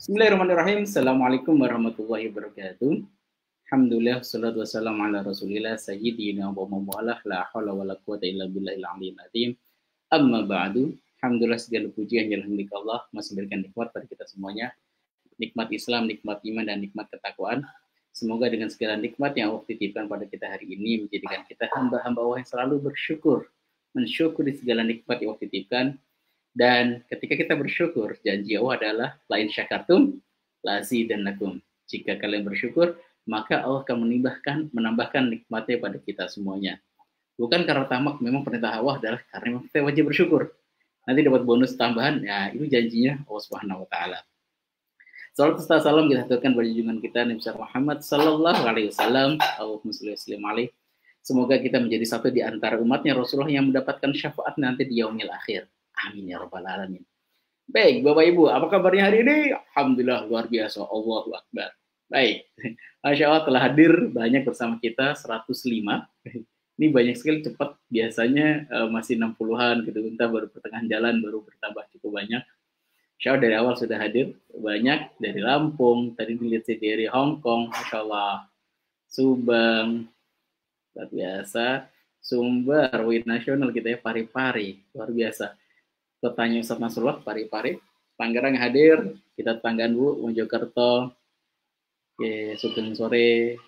Bismillahirrahmanirrahim. Assalamualaikum warahmatullahi wabarakatuh. Alhamdulillah, salatu wassalamu ala rasulillah, sayyidina wa mawala, la hawla wa la quwata illa billahil aliyyil azim. Amma ba'du. Alhamdulillah segala puji yang milik Allah, masih memberikan nikmat pada kita semuanya. Nikmat Islam, nikmat iman, dan nikmat ketakwaan. Semoga dengan segala nikmat yang Allah titipkan pada kita hari ini, menjadikan kita hamba-hamba Allah yang selalu bersyukur. Mensyukuri segala nikmat yang Allah titipkan. Dan ketika kita bersyukur, janji Allah adalah lain syakartum, lazidannakum. Jika kalian bersyukur, maka Allah akan menambahkan nikmatnya pada kita semuanya. Bukan karena tamak, memang perintah Allah adalah karena memang kita wajib bersyukur. Nanti dapat bonus tambahan, ya itu janjinya Allah Subhanahu wa taala. Salam serta salam kita haturkan pada junjungan kita Nabi Muhammad sallallahu alaihi wasallam. Allahumma shalli wa sallim alaihi. Semoga kita menjadi satu di antara umatnya Rasulullah yang mendapatkan syafaat nanti di yaumil akhir. Amin ya rabbal alamin. Baik, Bapak Ibu, apa kabarnya hari ini? Alhamdulillah luar biasa. Allahu Akbar. Baik, Masya Allah telah hadir banyak bersama kita 105. Ini banyak sekali, cepat. Biasanya masih 60-an gitu. Entah baru pertengahan jalan baru bertambah cukup banyak. Masya Allah dari awal sudah hadir banyak, dari Lampung, tadi dilihat dari Hong Kong, Masya Allah, Subang, luar biasa, Sumber, Wid Nasional kita ya, Pari-Pari, luar biasa. Kotanya Ustaz Nasrullah, Pari-Pari, Tangerang hadir, kita tetanggaan Bu, Mojokerto, Sugeng sore,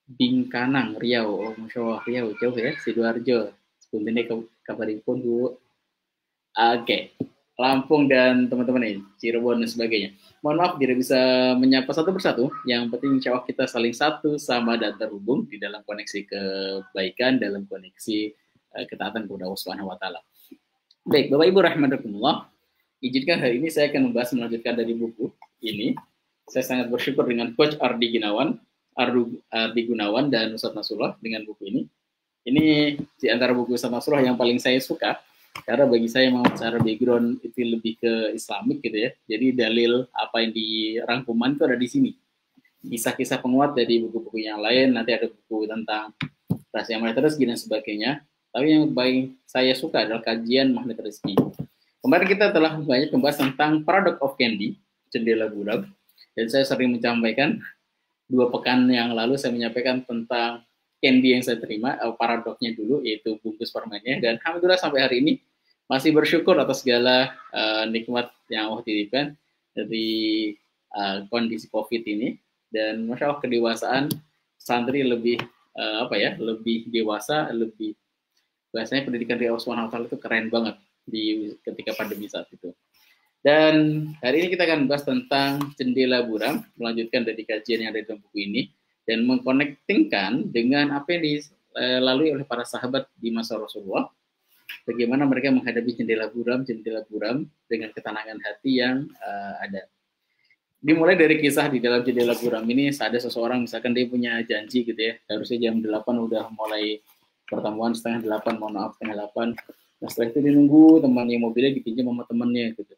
Bingkanang, Riau, oh Masya Allah, Riau, jauh ya, Sidoarjo, sebenarnya kabaripun Bu. Oke, Lampung dan teman-teman ini, Cirebon dan sebagainya. Mohon maaf tidak bisa menyapa satu persatu, yang penting insya Allah kita saling satu sama dan terhubung di dalam koneksi kebaikan, dalam koneksi ketaatan kepada Allah Subhanahu wa taala. Baik, Bapak Ibu rahimakumullah, izinkan hari ini saya akan membahas melanjutkan dari buku ini. Saya sangat bersyukur dengan Coach Ardi Gunawan dan Ustaz Nasrullah dengan buku ini. Ini di antara buku Ustaz Nasrullah yang paling saya suka, karena bagi saya memang secara background itu lebih ke Islamik gitu ya. Jadi dalil apa yang di rangkuman itu ada di sini. Kisah-kisah penguat dari buku-buku yang lain, nanti ada buku tentang rahasia magnet rezeki dan sebagainya. Tapi yang paling saya suka adalah kajian magnet rezeki. Kemarin kita telah banyak membahas tentang paradox of candy, jendela buram. Dan saya sering menyampaikan, 2 pekan yang lalu saya menyampaikan tentang candy yang saya terima, paradoksnya dulu, yaitu bungkus permennya. Dan alhamdulillah sampai hari ini masih bersyukur atas segala nikmat yang Allah titipkan dari kondisi COVID ini. Dan Masya Allah kedewasaan santri lebih lebih dewasa, lebih bahasanya pendidikan di Allah Subhanahu wa taala itu keren banget di ketika pandemi saat itu. Dan hari ini kita akan bahas tentang jendela buram, melanjutkan dari kajian yang ada dalam buku ini dan mengkonektingkan dengan apa yang dilalui oleh para sahabat di masa Rasulullah. Bagaimana mereka menghadapi jendela buram dengan ketenangan hati yang ada. Dimulai dari kisah di dalam jendela buram ini, ada seseorang misalkan dia punya janji gitu ya, harusnya jam 8 udah mulai pertemuan, setengah 8, mohon maaf setengah 8. Nah setelah itu dia nunggu temannya, mobilnya dipinjam sama temannya gitu.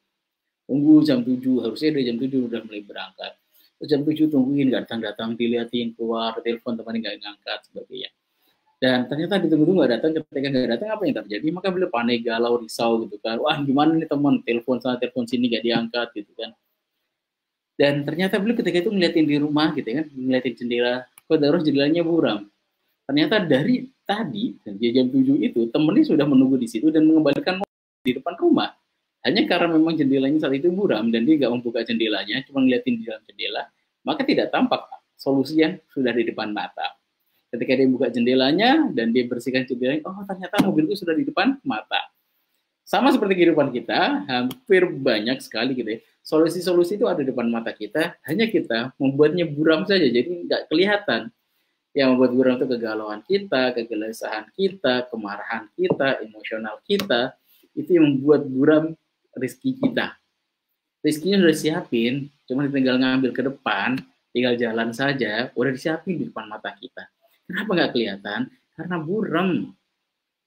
Tunggu jam 7, harusnya dari jam 7 udah mulai berangkat. Terus jam 7 tungguin, gak datang-datang, dilihatin keluar, telepon temannya gak ngangkat, sebagainya. Dan ternyata ditunggu-tunggu gak datang, ketika gak datang apa yang terjadi? Maka beliau panik, galau, risau gitu kan. Wah gimana nih teman, telepon sana, telepon sini gak diangkat gitu kan. Dan ternyata beliau ketika itu ngeliatin di rumah gitu kan, ngeliatin jendela, kok terus jendelanya buram. Ternyata dari tadi jam 7 itu temennya sudah menunggu di situ dan mengembalikan di depan rumah. Hanya karena memang jendelanya saat itu buram dan dia nggak membuka jendelanya, cuma ngeliatin di dalam jendela, maka tidak tampak solusi yang sudah di depan mata. Ketika dia buka jendelanya dan dia bersihkan jendelanya, oh ternyata mobilku sudah di depan mata. Sama seperti kehidupan kita, hampir banyak sekali gitu ya. Solusi-solusi itu ada di depan mata kita, hanya kita membuatnya buram saja, jadi nggak kelihatan. Yang membuat buram itu kegalauan kita, kegelisahan kita, kemarahan kita, emosional kita, itu yang membuat buram rezeki kita. Rezekinya sudah siapin, cuma tinggal ngambil ke depan, tinggal jalan saja, udah disiapin di depan mata kita. Kenapa nggak kelihatan? Karena buram.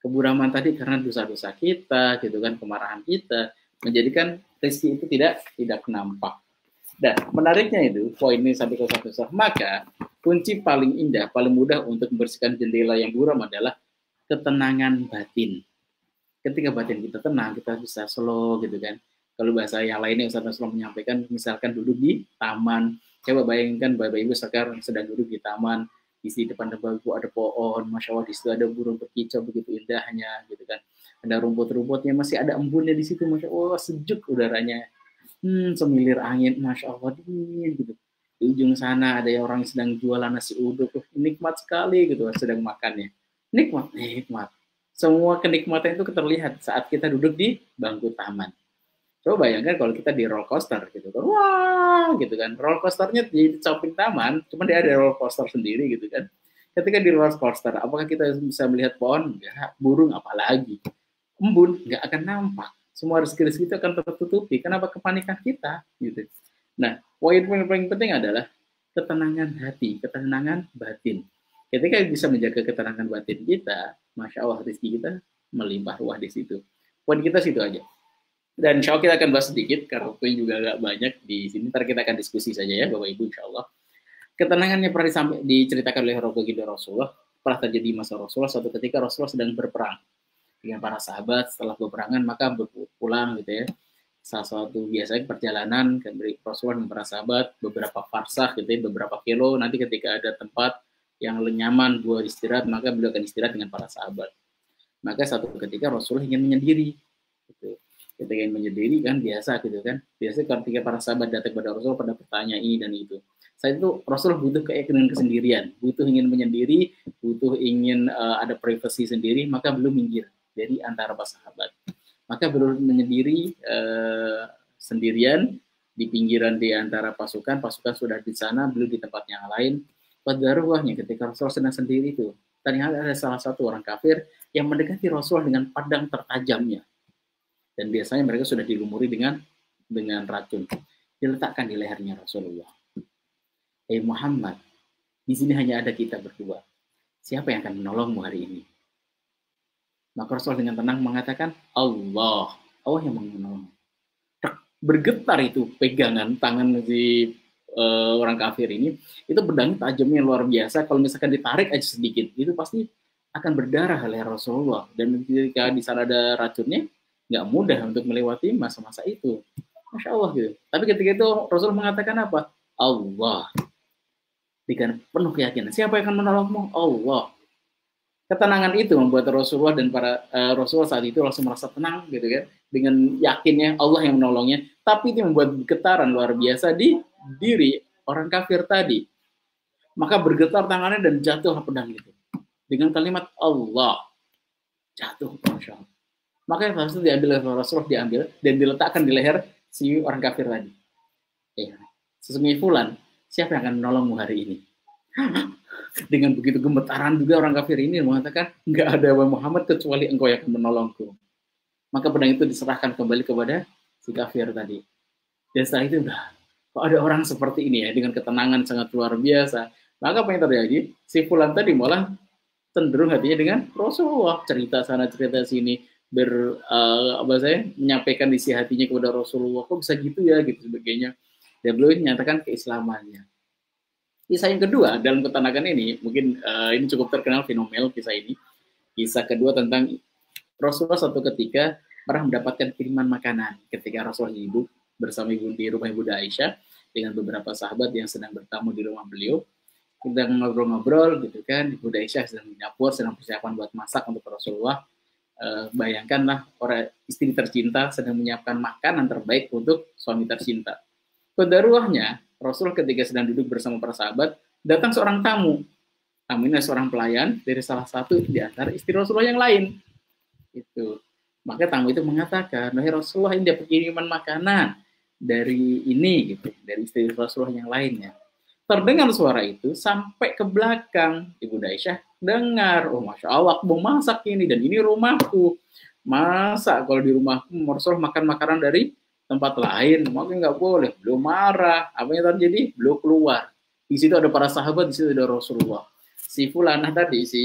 Keburaman tadi karena dosa-dosa kita, gitu kan, kemarahan kita, menjadikan rezeki itu tidak nampak. Dan menariknya itu, poin ini sampai ke satu. Maka kunci paling indah, paling mudah untuk membersihkan jendela yang buram adalah ketenangan batin. Ketika batin kita tenang, kita bisa slow gitu kan, Kalau bahasa yang lainnya Ustaz Nasrullah menyampaikan, misalkan duduk di taman. Coba bayangkan Bapak Ibu sekarang sedang duduk di taman, di depan Bapak Ibu ada pohon, Masya Allah di situ ada burung berkicau begitu indahnya, gitu kan. Ada rumput-rumputnya, masih ada embunnya di situ, Masya Allah sejuk udaranya. Semilir angin, Masya Allah dingin gitu. Di ujung sana ada orang yang sedang jualan nasi uduk, nikmat sekali gitu, sedang makannya. Nikmat. Semua kenikmatan itu terlihat saat kita duduk di bangku taman. Coba bayangkan kalau kita di roller coaster gitu kan, wah gitu kan, roller coasternya di samping taman, cuma dia ada roller coaster sendiri gitu kan. Ketika di roller coaster, apakah kita bisa melihat pohon? Enggak, burung apalagi, embun nggak akan nampak. Semua rezeki itu akan tertutupi. Kenapa kepanikan kita? Gitu. Nah, poin paling penting adalah ketenangan hati, ketenangan batin. Ketika bisa menjaga ketenangan batin kita, Masya Allah rezeki kita melimpah ruah di situ. Poin kita situ aja. Dan insya Allah kita akan bahas sedikit, karena waktunya juga agak banyak di sini. Ntar kita akan diskusi saja ya, Bapak Ibu, insya Allah. Ketenangannya pernah diceritakan oleh Baginda Rasulullah, pernah terjadi masa Rasulullah, suatu ketika Rasulullah sedang berperang dengan para sahabat. Setelah peperangan, maka berpulang gitu ya. Salah satu biasanya perjalanan, Rasulullah dan para sahabat, beberapa farsah gitu ya, beberapa kilo, nanti ketika ada tempat yang nyaman buat istirahat, maka beliau akan istirahat dengan para sahabat. Maka satu ketika Rasulullah ingin menyendiri. Gitu. Ketika ingin menyendiri kan biasa gitu kan. Biasanya ketika para sahabat datang kepada Rasul pada bertanya ini dan itu. Saat itu Rasul butuh keyakinan kesendirian, butuh ingin menyendiri, butuh ingin ada privasi sendiri, maka belum minggir dari antara para sahabat. Maka belum menyendiri sendirian di pinggiran di antara pasukan sudah di sana, belum di tempat yang lain. Pada ruahnya ketika Rasul sedang sendiri itu, ternyata ada salah satu orang kafir yang mendekati Rasul dengan pedang tertajamnya. Dan biasanya mereka sudah dilumuri dengan racun. Diletakkan di lehernya Rasulullah. Muhammad, di sini hanya ada kita berdua. Siapa yang akan menolongmu hari ini? Maka Rasul dengan tenang mengatakan, Allah yang menolong. Bergetar itu pegangan tangan si orang kafir ini. Itu pedang tajamnya luar biasa. Kalau misalkan ditarik aja sedikit, itu pasti akan berdarah leher Rasulullah. Dan ketika di sana ada racunnya, nggak mudah untuk melewati masa-masa itu. Masya Allah gitu. Tapi ketika itu Rasul mengatakan apa? Allah. Dengan penuh keyakinan. Siapa yang akan menolongmu? Allah. Ketenangan itu membuat Rasulullah dan para Rasulullah saat itu langsung merasa tenang gitu kan. Dengan yakinnya Allah yang menolongnya. Tapi itu membuat getaran luar biasa di diri orang kafir tadi. Maka bergetar tangannya dan jatuh pedang itu. Dengan kalimat Allah. Jatuh. Masya Allah. Maka yang harus diambil oleh Rasulullah, diambil dan diletakkan di leher si orang kafir tadi. Sesungguhnya fulan, siapa yang akan menolongmu hari ini? Dengan begitu gemetaran juga orang kafir ini mengatakan, nggak ada Muhammad kecuali engkau yang akan menolongku. Maka pedang itu diserahkan kembali kepada si kafir tadi. Dan setelah itu kok ada orang seperti ini ya, dengan ketenangan sangat luar biasa. Maka apa yang terjadi? Si fulan tadi malah cenderung hatinya dengan Rasulullah, cerita sana cerita sini. Menyampaikan isi hatinya kepada Rasulullah, kok bisa gitu ya gitu sebagainya. Dan beliau menyatakan keislamannya. Kisah yang kedua dalam ketenangan ini mungkin ini cukup terkenal fenomenal kisah ini. Kisah kedua tentang Rasulullah suatu ketika pernah mendapatkan kiriman makanan ketika Rasulullah hidup bersama di rumah Ibunda Aisyah dengan beberapa sahabat yang sedang bertamu di rumah beliau. Sedang ngobrol-ngobrol gitu kan, Ibunda Aisyah sedang di dapur, sedang persiapan buat masak untuk Rasulullah. Bayangkanlah orang istri tercinta sedang menyiapkan makanan terbaik untuk suami tercinta. Pada ruahnya Rasul ketika sedang duduk bersama para sahabat, datang seorang tamu. Tamu ini seorang pelayan dari salah satu di antara istri Rasulullah yang lain. Itu. Maka tamu itu mengatakan, "Wahai Rasulullah, ini dapat kiriman makanan dari ini gitu, dari istri Rasulullah yang lainnya." Terdengar suara itu sampai ke belakang. Ibunda Aisyah dengar, oh Masya Allah, aku mau masak ini, dan ini rumahku. Masa kalau di rumahku Rasul makan makanan dari tempat lain, maka nggak boleh. Beliau marah. Apa yang terjadi? Beliau keluar. Di situ ada para sahabat, di situ ada Rasulullah. Si fulanah tadi, si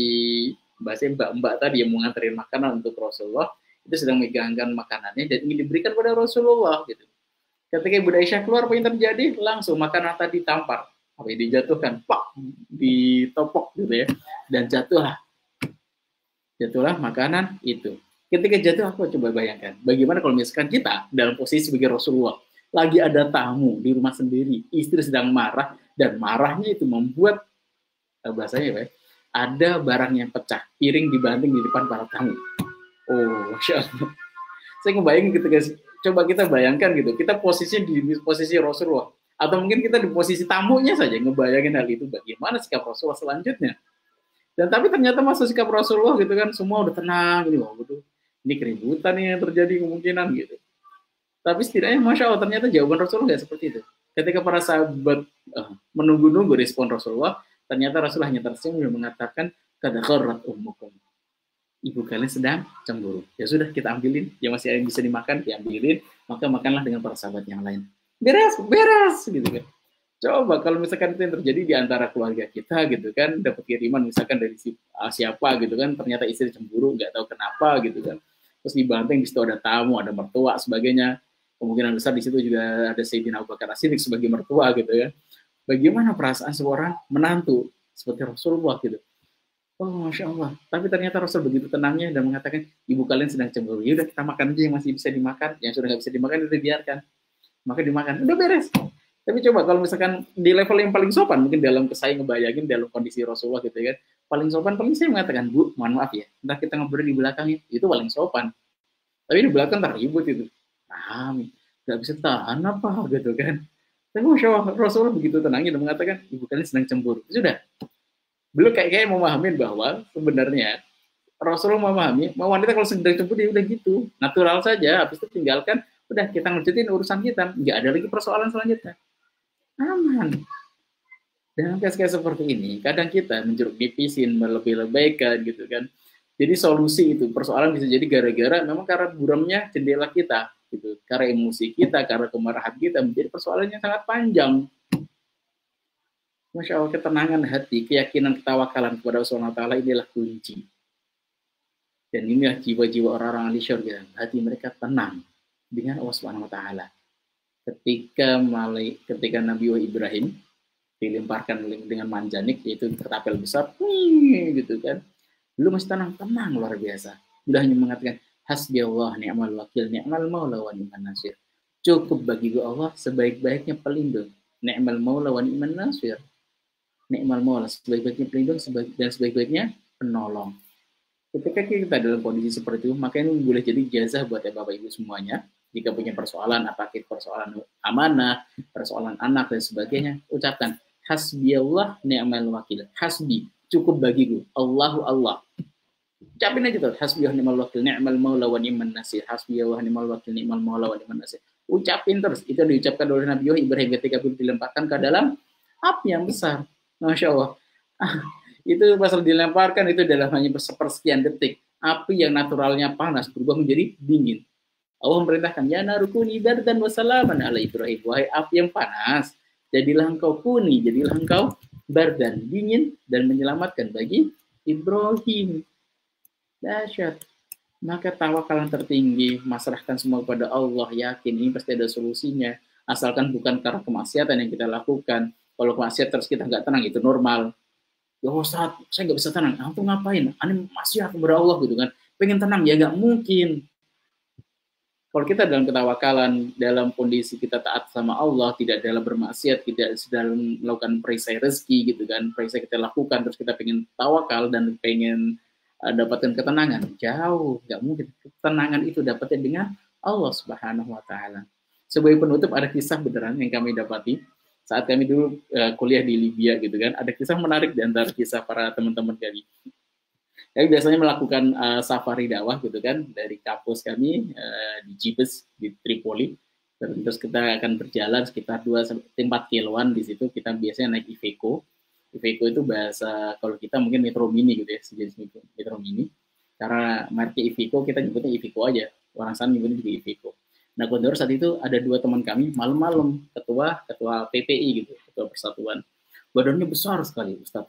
mbak-mbak tadi yang mengantarin makanan untuk Rasulullah, itu sedang megangkan makanannya dan ingin diberikan pada Rasulullah. Gitu. Ketika Ibunda Aisyah keluar, apa yang terjadi? Langsung makanan tadi tampar. Apa yang dijatuhkan, pak, ditopok gitu ya, dan jatuhlah makanan itu. Ketika jatuh, aku coba bayangkan, bagaimana kalau misalkan kita dalam posisi sebagai Rasulullah, lagi ada tamu di rumah sendiri, istri sedang marah, dan marahnya itu membuat, bahasanya ya, ada barang yang pecah, piring dibanting di depan para tamu. Oh, Masya Allah. Saya ngebayangin gitu guys, coba kita bayangkan gitu, kita posisinya di posisi Rasulullah, atau mungkin kita di posisi tamunya saja, ngebayangin hal itu, bagaimana sikap Rasulullah selanjutnya. Dan tapi ternyata masuk sikap Rasulullah gitu kan, semua udah tenang gitu, wah betul, ini keributan nih yang terjadi kemungkinan gitu. Tapi setidaknya Masya Allah ternyata jawaban Rasulullah nggak seperti itu. Ketika para sahabat menunggu-nunggu respon Rasulullah, ternyata Rasulullah hanya tersenyum dan mengatakan, kada kharrat ummukum, ibu kalian sedang cemburu. Ya sudah, kita ambilin, yang masih ada yang bisa dimakan, diambilin, maka makanlah dengan para sahabat yang lain. Beres, beres, gitu kan. Coba kalau misalkan itu yang terjadi di antara keluarga kita gitu kan, dapat kiriman misalkan dari siapa gitu kan, ternyata istri cemburu, nggak tahu kenapa gitu kan. Terus dibanting, di situ ada tamu, ada mertua, sebagainya. Kemungkinan besar di situ juga ada Sayyidina Abu Bakar As-Siddiq sebagai mertua gitu ya. Bagaimana perasaan seorang menantu seperti Rasulullah gitu. Oh, Masya Allah. Tapi ternyata Rasul begitu tenangnya dan mengatakan, ibu kalian sedang cemburu. Ya udah, kita makan aja yang masih bisa dimakan. Yang sudah nggak bisa dimakan, udah biarkan. Maka dimakan. Udah beres. Tapi coba kalau misalkan di level yang paling sopan, mungkin dalam saya ngebayangin dalam kondisi Rasulullah gitu kan, paling sopan, paling saya mengatakan, Bu, mohon maaf ya, entah kita ngobrol di belakangnya, itu paling sopan. Tapi di belakang ribut itu. Rame. Nggak bisa tahan apa gitu kan. Tapi Masya Allah, Rasulullah begitu tenangnya dan mengatakan, ibu kalian sedang cemburu. Sudah. Belum kayak memahamin bahwa sebenarnya Rasulullah memahami bahwa wanita kalau sedang cemburu ya udah gitu, natural saja, habis itu tinggalkan, udah kita ngelanjutin urusan kita, nggak ada lagi persoalan selanjutnya, aman. Dalam kasus seperti ini, kadang kita menjeruk nipisin, melebih-lebihkan gitu kan. Jadi solusi itu persoalan bisa jadi gara-gara memang karena buramnya jendela kita, gitu, karena emosi kita, karena kemarahan kita menjadi persoalan yang sangat panjang. Masya Allah, ketenangan hati, keyakinan, ketawakalan kepada Allah SWT inilah kunci. Dan inilah jiwa-jiwa orang-orang ahli syurga. Hati mereka tenang dengan Allah SWT. Ketika Nabi Ibrahim dilemparkan dengan manjanik, yaitu ketapel besar, gitu kan. Belum masih tenang luar biasa. Sudah hanya mengatakan, hasbi Allah ni'mal wakil, ni'mal maula wa ni'man nasir. Cukup bagi Allah sebaik-baiknya pelindung. Ni'mal maula wa ni'man nasir. Ni'mal maula, sebaik-baiknya pelindung dan sebaik-baiknya penolong. Ketika kita dalam kondisi seperti itu, maka ini boleh jadi jazah buat Bapak Ibu semuanya. Jika punya persoalan, apakah persoalan amanah, persoalan anak dan sebagainya, ucapkan hasbi Allah ni'mal wakil. Hasbi, cukup bagiku. Allahu Allah. Ucapin aja tuh, hasbi Allah ni'mal wakil, ni'mal maula wa ni'man nasir. Hasbi Allah ni'mal wakil, ni'mal maula wa ni'man nasir. Ucapin terus. Itu diucapkan oleh Nabi Ibrahim ketika dilemparkan ke dalam api yang besar. Masya Allah. Itu pasal dilemparkan itu dalam hanya sepersekian detik. Api yang naturalnya panas berubah menjadi dingin. Allah memerintahkan, ya narukuni bardan wassalaman ala Ibrahim. Wahai api yang panas, jadilah engkau kuni, jadilah engkau bardan, dingin, dan menyelamatkan bagi Ibrahim. Dahsyat. Maka tawakalan tertinggi, masrahkan semua kepada Allah, yakin ini pasti ada solusinya. Asalkan bukan karena kemaksiatan yang kita lakukan. Kalau kemaksiatan terus kita nggak tenang, itu normal. Ya Ustaz, saya nggak bisa tenang. Aku ngapain? Ani maksiat kepada Allah gitu kan. Pengen tenang, ya nggak mungkin. Kalau kita dalam ketawakalan, dalam kondisi kita taat sama Allah, tidak dalam bermaksiat, tidak dalam melakukan perisai rezeki gitu kan, perisai kita lakukan, terus kita pengen tawakal dan pengen dapatkan ketenangan, jauh, nggak mungkin. Ketenangan itu dapatnya dengan Allah Subhanahu Wa Taala. Sebagai penutup ada kisah beneran yang kami dapati saat kami dulu kuliah di Libya gitu kan, ada kisah menarik di antara kisah para teman-teman kami. Kami biasanya melakukan safari dakwah gitu kan dari kampus kami di Jibes di Tripoli. Terus kita akan berjalan sekitar 2-4 kiloan di situ. Kita biasanya naik Iveco. Iveco itu bahasa kalau kita mungkin Metro Mini gitu ya, sejenis Metro Mini. Karena merek Iveco kita nyebutnya Iveco aja. Orang sana nyebutnya juga Iveco. Nah, Kodor saat itu ada 2 teman kami malam-malam ketua PPI gitu, ketua persatuan. Badannya besar sekali, Ustaz.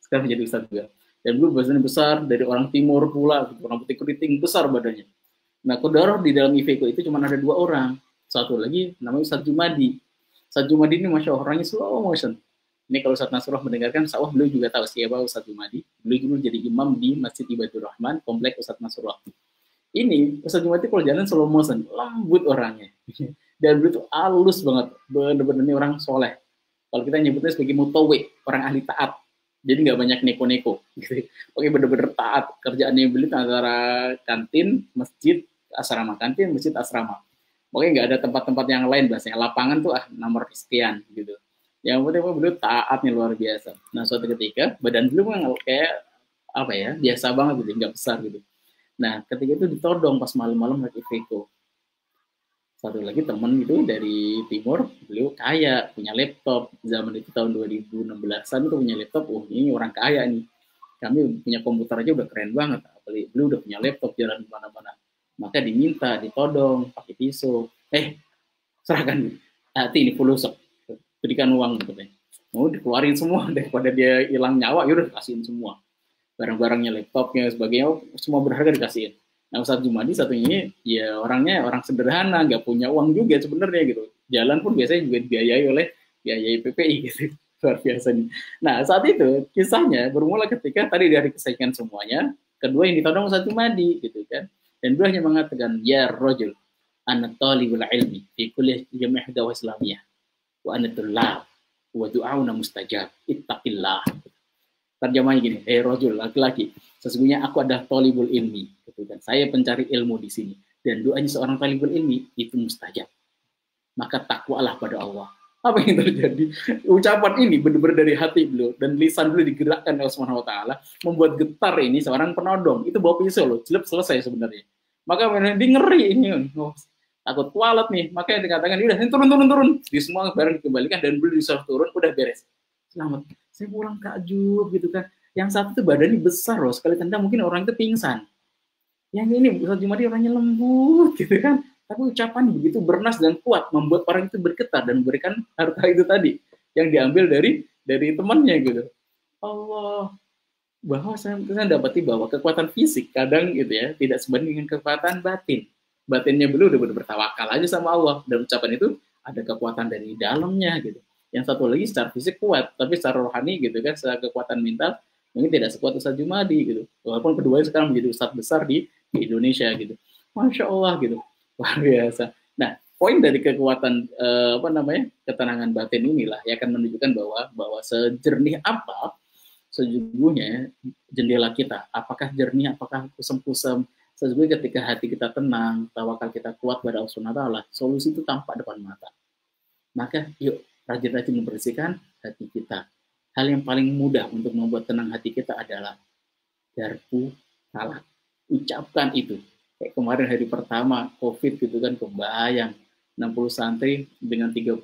Sekarang menjadi Ustaz juga. Dan dulu badannya besar, dari orang timur pula, gitu, orang putih keriting, besar badannya. Nah, Kodor di dalam Iveco itu cuma ada 2 orang. Satu lagi namanya Ustaz Jumadi. Ustaz Jumadi ini Masya Allah, orangnya slow motion. Ini kalau Ustaz Nasrullah mendengarkan, sawah beliau juga tahu siapa Ustaz Jumadi. Beliau dulu jadi imam di Masjid Ibadur Rahman, komplek Ustaz Nasrullah. Ini Ustaz Jumadi kalau jalan slow motion, lembut orangnya. Dan beliau tuh halus banget, bener-bener ini orang soleh. Kalau kita nyebutnya sebagai mutawi, orang ahli taat. Jadi nggak banyak neko-neko. Gitu. Oke, bener-bener taat. Kerjaannya beliau antara kantin, masjid, asrama. Kantin, masjid, asrama. Oke, nggak ada tempat-tempat yang lain bahasanya. Lapangan tuh nomor sekian gitu. Yang penting beliau taatnya luar biasa. Nah, suatu ketika badan beliau kan kayak apa ya, biasa banget gitu, nggak besar gitu. Nah, ketika itu ditodong pas malam-malam lagi Iveco. Satu lagi temen itu dari timur, beliau kaya, punya laptop. Zaman itu tahun 2016-an itu punya laptop, ini orang kaya nih. Kami punya komputer aja udah keren banget, apalagi beliau udah punya laptop jalan kemana-mana. Maka diminta, ditodong, pakai pisau. Serahkan, hati ini fulusok, berikan uang gitu. Mau dikeluarin semua, daripada dia hilang nyawa, yaudah kasihin semua. Barang-barangnya, laptopnya, sebagainya, semua berharga dikasihin. Nah, Ustadz Jumadi satunya ini ya orangnya orang sederhana, nggak punya uang juga sebenarnya gitu. Jalan pun biasanya juga dibiayai oleh biayai PPI gitu. Luar biasa nih. Nah, saat itu kisahnya bermula ketika tadi dari kesayangan semuanya, kedua yang ditodong Ustadz Jumadi gitu kan. Dan dia hanya mengatakan, ya rojul, anak talibul ilmi fi kulli jami'ah dawah islamiyah wa anatullah wa du'auna mustajab ittaqillah. Terjemahnya gini, rojul, laki-laki, sesungguhnya aku adalah tolibul ilmi, gitu kan. Saya pencari ilmu di sini, dan doanya seorang tolibul ilmi itu mustajab. Maka takwalah pada Allah. Apa yang terjadi? Ucapan ini benar-benar dari hati beliau, dan lisan beliau digerakkan oleh Subhanahu Wa Taala, membuat getar ini seorang penodong. Itu bawa pisau loh, jelek selesai sebenarnya. Maka dia ngeri ini, takut kualat nih. Maka yang dikatakan, udah turun. Di semua barang dikembalikan dan beliau disuruh turun, udah beres. Selamat. Saya pulang takjub gitu kan. Yang satu tuh badannya besar loh, sekali tendang mungkin orang itu pingsan. Yang ini Ustaz Jumadi orangnya lembut gitu kan. Tapi ucapan begitu bernas dan kuat membuat orang itu bergetar dan memberikan harta itu tadi yang diambil dari temannya gitu. Allah, bahwa saya dapati bahwa kekuatan fisik kadang gitu ya tidak sebanding dengan kekuatan batin. Batinnya beliau udah bertawakal aja sama Allah, dan ucapan itu ada kekuatan dari dalamnya gitu. Yang satu lagi secara fisik kuat, tapi secara rohani gitu kan, secara kekuatan mental mungkin tidak sekuat Ustadz Jumadi gitu. Walaupun keduanya sekarang menjadi ustadz besar di Indonesia gitu. Masya Allah gitu, luar biasa. Nah, poin dari kekuatan ketenangan batin inilah yang akan menunjukkan bahwa sejernih apa sejujurnya jendela kita, apakah jernih, apakah kusem-kusem. Sesungguhnya ketika hati kita tenang, tawakal kita kuat pada Allah Subhanahu wa taala, solusi itu tampak depan mata. Maka yuk rajin-rajin membersihkan hati kita. Hal yang paling mudah untuk membuat tenang hati kita adalah garpu talak. Ucapkan itu. Kayak kemarin hari pertama COVID gitu kan, kebayang 60 santri dengan 35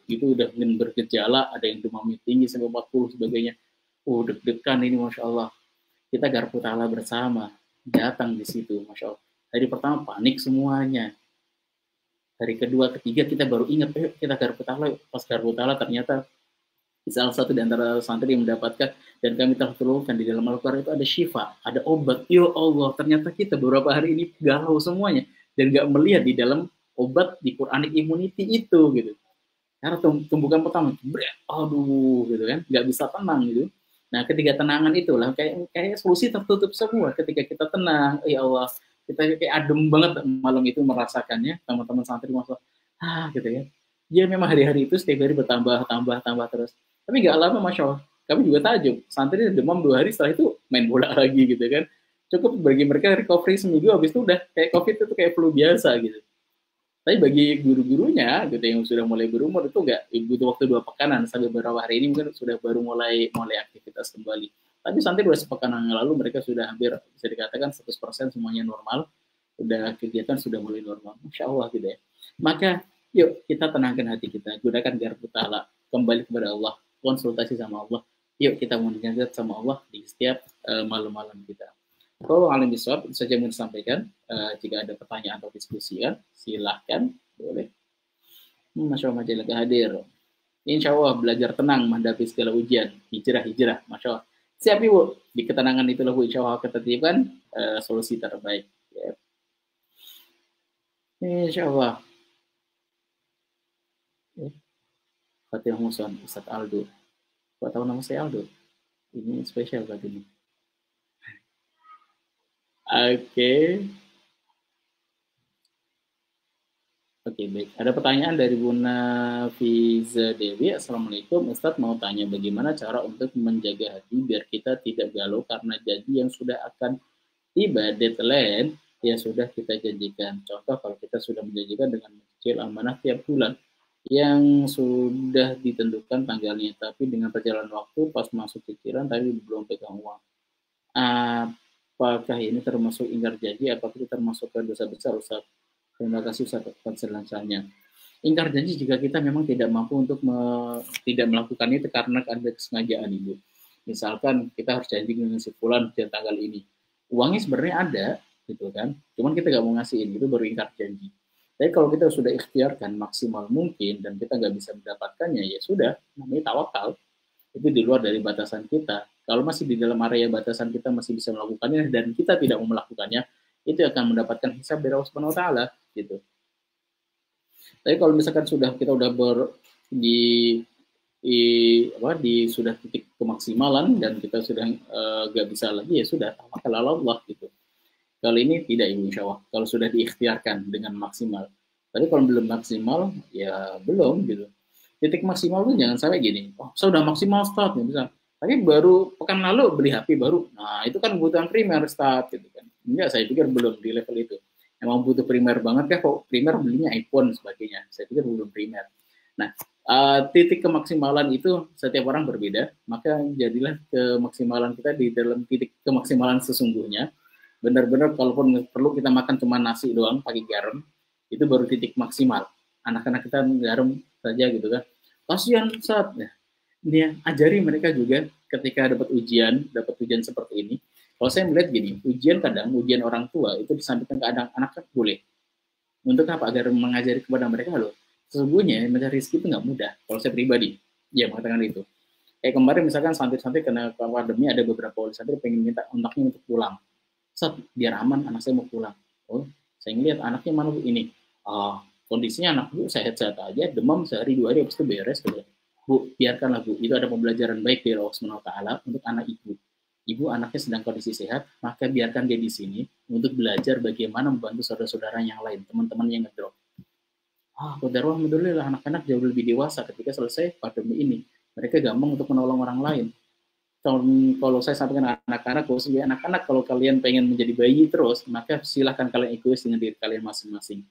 itu udah bergejala, ada yang demamnya tinggi sampai 40 sebagainya. Deg-degan ini, Masya Allah. Kita garpu ta'ala bersama, datang di situ, Masya Allah. Hari pertama panik semuanya. Hari kedua, ketiga kita baru ingat, kita garpu ta'ala. Pas garpu ta'ala ternyata salah satu di antara santri yang mendapatkan, dan kami telah turunkan di dalam Al-Quran itu ada syifa, ada obat. Ya Allah, ternyata kita beberapa hari ini galau semuanya, dan gak melihat di dalam obat di Quranic Immunity itu, gitu. Karena tumbukan pertama, aduh, gitu kan, gak bisa tenang gitu. Nah, ketika tenangan itulah kayak solusi tertutup semua. Ketika kita tenang, ya Allah, kita kayak adem banget malam itu merasakannya. Teman-teman santri masuk, gitu ya. Ya memang hari-hari itu setiap hari tambah terus. Tapi nggak lama, Masya Allah. Kami juga takjub. Santri demam 2 hari, setelah itu main bola lagi gitu kan. Cukup bagi mereka recovery seminggu, habis itu udah kayak COVID itu kayak flu biasa gitu. Tapi bagi guru-gurunya gitu yang sudah mulai berumur itu nggak butuh waktu 2 pekanan, sampai beberapa hari ini mungkin sudah baru mulai aktivitas kembali. Tapi sampai 2 pekan yang lalu mereka sudah hampir bisa dikatakan 100% semuanya normal, udah kegiatan sudah mulai normal. Masya Allah gitu ya. Maka yuk kita tenangkan hati kita, gunakan garpu ta'ala, kembali kepada Allah, konsultasi sama Allah. Yuk kita munajat sama Allah di setiap malam-malam kita. Kalau alim bisawab itu saja yang disampaikan. Jika ada pertanyaan atau diskusi ya, silahkan, boleh. Masya Allah, majalah hadir. Insya Allah belajar tenang menghadapi segala ujian. Hijrah, Masya Allah. Siap Ibu, di ketenangan itulah Bu, insya Allah ketertiban solusi terbaik. Ya. Insya Allah. Fatihah Muson, Ustadz Aldo. Kok tahu nama saya Aldo? Ini spesial berarti ini. Oke. Oke, baik. Ada pertanyaan dari Bu Nafiza Dewi. Assalamualaikum, Ustadz mau tanya bagaimana cara untuk menjaga hati biar kita tidak galau karena janji yang sudah akan tiba, deadline yang sudah kita janjikan. Contoh kalau kita sudah menjanjikan dengan mencicil amanah tiap bulan yang sudah ditentukan tanggalnya, tapi dengan perjalanan waktu pas masuk cicilan tapi belum pegang uang. Apakah ini termasuk ingkar janji? Apakah itu termasuk ke dosa besar, Ustaz? Terima kasih Ustaz atas penjelasannya. Ingkar janji jika kita memang tidak mampu untuk tidak melakukan itu karena ada kesengajaan, Ibu. Misalkan kita harus janji dengan si fulan di tanggal ini. Uangnya sebenarnya ada, gitu kan. Cuman kita nggak mau ngasihin, itu baru ingkar janji. Tapi kalau kita sudah ikhtiarkan maksimal mungkin dan kita nggak bisa mendapatkannya, ya sudah, namanya tawakal. Itu di luar dari batasan kita. Kalau masih di dalam area batasan kita masih bisa melakukannya dan kita tidak mau melakukannya, itu akan mendapatkan hisab dari Allah Subhanahu wa taala gitu. Tapi kalau misalkan kita udah sudah titik kemaksimalan dan kita sudah gak bisa lagi, ya sudah tawakal Allah gitu. Kalau ini tidak, Ibu, insya Allah. Kalau sudah diikhtiarkan dengan maksimal. Tapi kalau belum maksimal, ya belum gitu. Titik maksimal itu jangan sampai gini, oh saya udah maksimal start, ya bisa. Tapi baru pekan lalu beli HP baru. Nah, itu kan kebutuhan primer start gitu kan. Enggak, saya pikir belum di level itu. Emang butuh primer banget ya, kok primer belinya iPhone sebagainya. Saya pikir belum primer. Nah, titik kemaksimalan itu setiap orang berbeda, maka jadilah kemaksimalan kita di dalam titik kemaksimalan sesungguhnya. Benar-benar kalaupun perlu kita makan cuma nasi doang pakai garam, itu baru titik maksimal. Anak-anak kita garam saja gitu kan. Kasihan saatnya. Dia ajari mereka juga ketika dapat ujian seperti ini. Kalau saya melihat gini, ujian orang tua itu disampaikan ke anak-anak kan boleh. Untuk apa? Agar mengajari kepada mereka loh. Sesungguhnya mencari rezeki itu nggak mudah. Kalau saya pribadi, ya mengatakan itu. Kayak kemarin misalkan santri-santri kena pandemi, ada beberapa wali santri pengen minta anaknya untuk pulang. Set, biar aman anak saya mau pulang. Oh, saya ngeliat anaknya mana Bu ini. Kondisinya anak Bu sehat-sehat aja, demam sehari 2 hari habis itu beres. Bu, biarkanlah Bu, itu ada pembelajaran baik dari Allah SWT untuk anak ibu. Ibu anaknya sedang kondisi sehat, maka biarkan dia di sini untuk belajar bagaimana membantu saudara-saudara yang lain, teman-teman yang ngedrop. Alhamdulillah anak-anak jauh lebih dewasa ketika selesai pandemi ini. Mereka gampang untuk menolong orang lain. Kalau saya sampaikan anak-anak, khususnya anak-anak, kalau kalian pengen menjadi bayi terus, maka silahkan kalian egois dengan diri kalian masing-masing.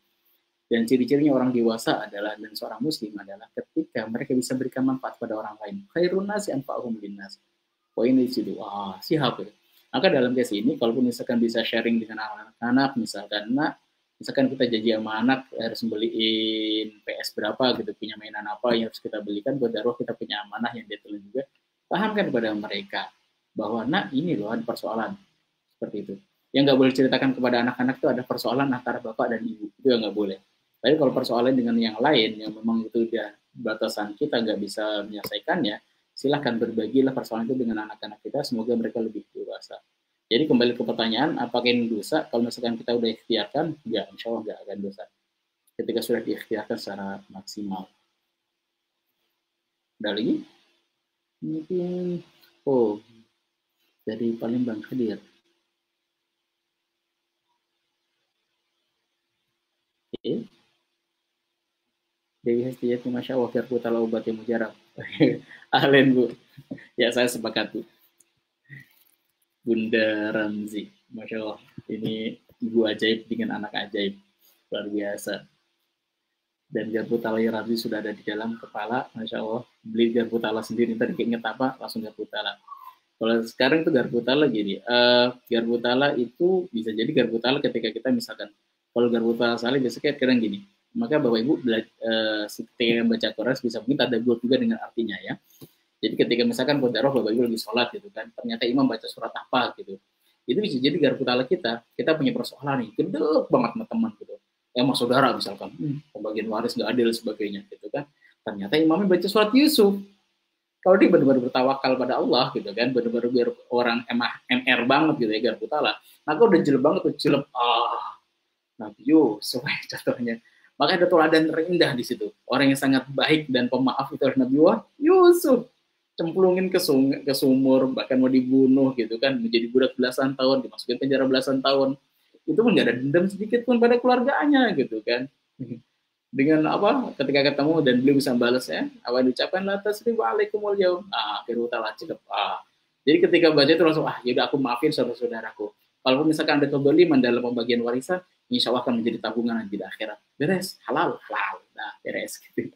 Dan ciri-cirinya orang dewasa adalah, dan seorang muslim adalah ketika mereka bisa berikan manfaat pada orang lain. Khairun nasi anfa'uhum linnas. Poin di situ. Siap ya. Maka dalam case ini, kalaupun misalkan bisa sharing dengan anak-anak, misalkan kita janji sama anak harus beliin PS berapa gitu, punya mainan apa yang harus kita belikan buat daruh, kita punya amanah yang detail juga. Pahamkan kepada mereka bahwa ini loh ada persoalan seperti itu. Yang nggak boleh ceritakan kepada anak-anak itu ada persoalan antara bapak dan ibu, itu yang nggak boleh. Tapi kalau persoalan dengan yang lain yang memang itu udah batasan kita nggak bisa menyelesaikannya, silahkan berbagilah persoalan itu dengan anak-anak kita, semoga mereka lebih dewasa. Jadi kembali ke pertanyaan, apakah ini dosa? Kalau misalkan kita udah ikhtiarkan, ya insya Allah nggak akan dosa. Ketika sudah diikhtiarkan secara maksimal. Ada lagi? Mungkin, dari Palembang hadir. Oke. Dewi Hestiyati, Masya Allah, biar putala obat yang mujarab. Ahlen Bu. Ya saya sepakat Bu. Bunda Ramzi, Masya Allah. Ini ibu ajaib dengan anak ajaib. Luar biasa. Dan garpu tala Ramzi sudah ada di dalam kepala, Masya Allah. Beli garpu tala sendiri, tadi keinget apa, langsung garpu tala. Kalau sekarang itu garpu tala gini, garpu tala itu bisa jadi garpu tala ketika kita misalkan, kalau garpu tala salih biasanya kadang gini, maka Bapak Ibu ketika baca Quran bisa mungkin tadabbur juga dengan artinya ya. Jadi ketika misalkan Qadarah Bapak Ibu lagi sholat gitu kan, ternyata imam baca surat apa gitu, itu bisa jadi garpu tala kita punya persoalan nih, gede banget sama teman gitu, sama saudara misalkan, pembagian waris nggak adil sebagainya gitu kan, ternyata imamnya baca surat Yusuf. Kalau dia benar-benar bertawakal pada Allah gitu kan, benar-benar biar orang MR banget gitu ya garpu tala, maka udah jelek banget tuh, Nabi Yusuf contohnya. Maka ada teladan terindah di situ. Orang yang sangat baik dan pemaaf itu adalah Nabi Yusuf. Cemplungin ke sumur, bahkan mau dibunuh gitu kan, menjadi budak belasan tahun, dimasukin penjara belasan tahun. Itu pun nggak ada dendam sedikit pun pada keluarganya gitu kan. Dengan apa? Ketika ketemu dan beliau bisa balasnya, apa yang diucapkan la tasribu alaikumul yaum. Akhirul ta'ala cukup. Jadi ketika baca itu langsung yaudah aku maafin saudara-saudaraku. Kalau misalkan ada kezaliman dalam pembagian warisan, insya Allah akan menjadi tabungan nanti di akhirat. Beres, halal, halal. Nah, beres gitu.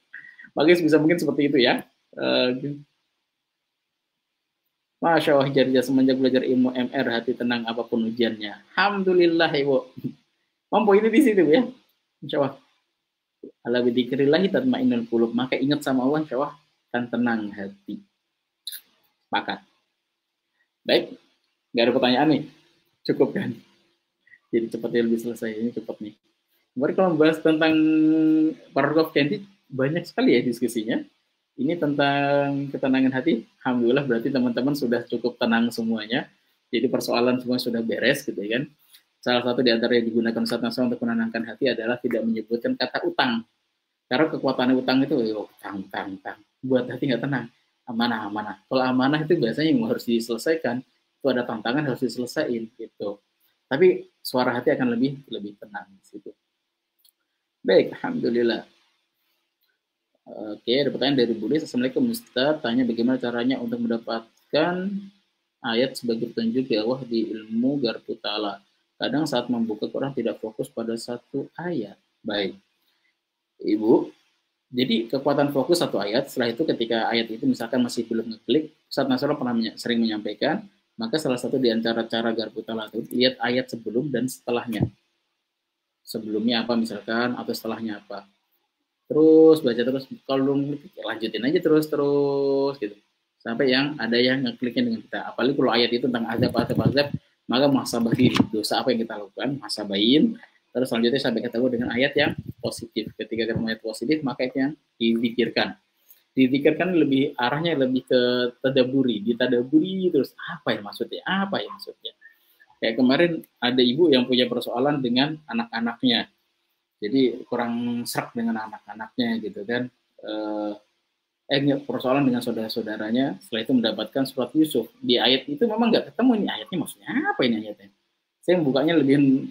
Bagus, bisa mungkin seperti itu ya. Masya Allah, jadi semenjak belajar ilmu MR, hati tenang apapun ujiannya. Alhamdulillah, Ibu. Mampu ini di situ ya. Insya Allah. Ala bidzikrillahi tatmainnul qulub. Maka ingat sama Allah, insya Allah akan tenang hati. Sepakat. Baik, nggak ada pertanyaan nih. Cukup kan? Jadi cepatnya lebih selesai. Ini cepat nih. Kemarin kalau membahas tentang paragraf Candy, banyak sekali ya diskusinya. Ini tentang ketenangan hati. Alhamdulillah berarti teman-teman sudah cukup tenang semuanya. Jadi persoalan semua sudah beres gitu ya kan. Salah satu di antara yang digunakan Ustaz Nasr untuk menenangkan hati adalah tidak menyebutkan kata utang. Karena kekuatan utang itu, utang. Buat hati nggak tenang. Amanah. Kalau amanah itu biasanya yang harus diselesaikan. Itu ada tantangan harus diselesaikan gitu. Tapi suara hati akan lebih tenang di situ. Baik, alhamdulillah. Oke, ada pertanyaan dari Budi. Assalamualaikum Ustaz, tanya bagaimana caranya untuk mendapatkan ayat sebagai petunjuk di Allah di ilmu Garpu Ta'ala. Kadang saat membuka Quran tidak fokus pada satu ayat. Baik. Ibu, jadi kekuatan fokus satu ayat, setelah itu ketika ayat itu misalkan masih belum ngeklik, Ustaz Nasrullah pernah sering menyampaikan, maka salah satu di antara cara Garpu Ta'ala itu lihat ayat sebelum dan setelahnya. Sebelumnya apa misalkan, atau setelahnya apa. Terus baca terus, kalau belum lanjutin aja terus gitu sampai yang ada yang ngekliknya dengan kita. Apalagi kalau ayat itu tentang azab, maka muhasabah diri, dosa apa yang kita lakukan, muhasabahin. Terus selanjutnya sampai ketemu dengan ayat yang positif. Ketika ketemu ayat positif, maka itu yang dipikirkan lebih arahnya lebih ke tadaburi, ditadaburi terus apa yang maksudnya. Kayak kemarin ada ibu yang punya persoalan dengan anak-anaknya. Jadi kurang serak dengan anak-anaknya gitu kan. Persoalan dengan saudara-saudaranya, setelah itu mendapatkan surat Yusuf. Di ayat itu memang nggak ketemu ini ayatnya maksudnya apa ini ayatnya. Saya membukanya